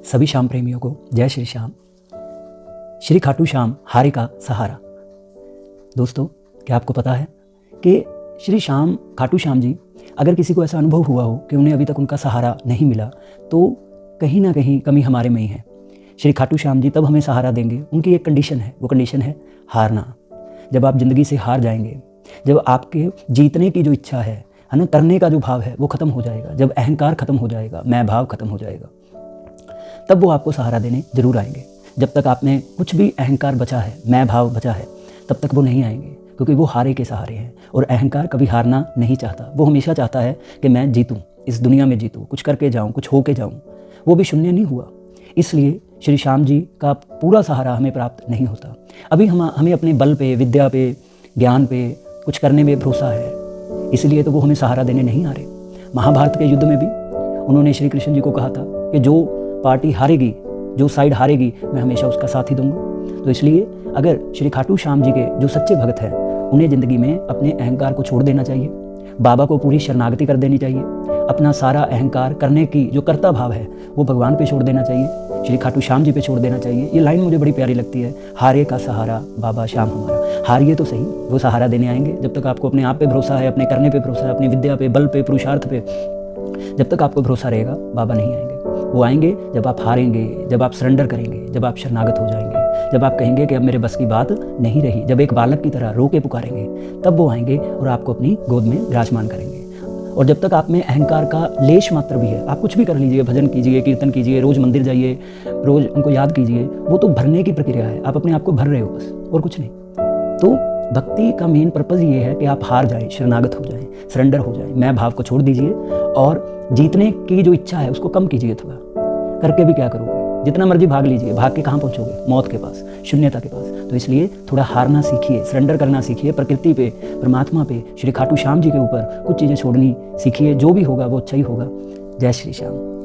सभी श्याम प्रेमियों को जय श्री श्याम। श्री खाटू श्याम हारे का सहारा। दोस्तों, क्या आपको पता है कि श्री श्याम खाटू श्याम जी, अगर किसी को ऐसा अनुभव हुआ हो कि उन्हें अभी तक उनका सहारा नहीं मिला, तो कहीं ना कहीं कमी हमारे में ही है। श्री खाटू श्याम जी तब हमें सहारा देंगे, उनकी एक कंडीशन है, वो कंडीशन है हारना। जब आप ज़िंदगी से हार जाएंगे, जब आपके जीतने की जो इच्छा है ना, करने का जो भाव है वो ख़त्म हो जाएगा, जब अहंकार ख़त्म हो जाएगा, मैं भाव ख़त्म हो जाएगा, तब वो आपको सहारा देने ज़रूर आएंगे। जब तक आप में कुछ भी अहंकार बचा है, मैं भाव बचा है, तब तक वो नहीं आएंगे, क्योंकि वो हारे के सहारे हैं। और अहंकार कभी हारना नहीं चाहता, वो हमेशा चाहता है कि मैं जीतूं, इस दुनिया में जीतूं, कुछ करके जाऊं, कुछ होके जाऊं। वो भी शून्य नहीं हुआ। इसलिए श्री श्याम जी का पूरा सहारा हमें प्राप्त नहीं होता। अभी हमें अपने बल पे, विद्या पे, ज्ञान पे कुछ करने में भरोसा है, इसलिए तो वो हमें सहारा देने नहीं आ रहे। महाभारत के युद्ध में भी उन्होंने श्री कृष्ण जी को कहा था कि जो पार्टी हारेगी, जो साइड हारेगी, मैं हमेशा उसका साथ ही दूंगा। तो इसलिए अगर श्री खाटू श्याम जी के जो सच्चे भक्त हैं, उन्हें ज़िंदगी में अपने अहंकार को छोड़ देना चाहिए, बाबा को पूरी शरणागति कर देनी चाहिए, अपना सारा अहंकार करने की जो कर्ता भाव है वो भगवान पे छोड़ देना चाहिए, श्री खाटू श्याम जी पे छोड़ देना चाहिए। ये लाइन मुझे बड़ी प्यारी लगती है, हारे का सहारा बाबा श्याम हमारा। हारिए तो सही, वो सहारा देने आएंगे। जब तक आपको अपने आप पे भरोसा है, अपने करने पे भरोसा है, अपनी विद्या पे, बल पे, पुरुषार्थ पे, जब तक आपको भरोसा रहेगा, बाबा नहीं आएंगे। वो आएंगे जब आप हारेंगे, जब आप सरेंडर करेंगे, जब आप शरणागत हो जाएंगे, जब आप कहेंगे कि अब मेरे बस की बात नहीं रही, जब एक बालक की तरह रो के पुकारेंगे, तब वो आएंगे और आपको अपनी गोद में विराजमान करेंगे। और जब तक आप में अहंकार का लेश मात्र भी है, आप कुछ भी कर लीजिए, भजन कीजिए, कीर्तन कीजिए, रोज़ मंदिर जाइए, रोज़ उनको याद कीजिए, वो तो भरने की प्रक्रिया है। आप अपने आप को भर रहे हो बस, और कुछ नहीं। तो भक्ति का मेन पर्पज़ ये है कि आप हार जाएं, शरणागत हो जाएं, सरेंडर हो जाएं, मैं भाव को छोड़ दीजिए और जीतने की जो इच्छा है उसको कम कीजिए। थोड़ा करके भी क्या करोगे, जितना मर्जी भाग लीजिए, भाग के कहाँ पहुँचोगे? मौत के पास, शून्यता के पास। तो इसलिए थोड़ा हारना सीखिए, सरेंडर करना सीखिए, प्रकृति पे, परमात्मा पे, श्री खाटू श्याम जी के ऊपर कुछ चीज़ें छोड़नी सीखिए। जो भी होगा वो अच्छा ही होगा। जय श्री श्याम।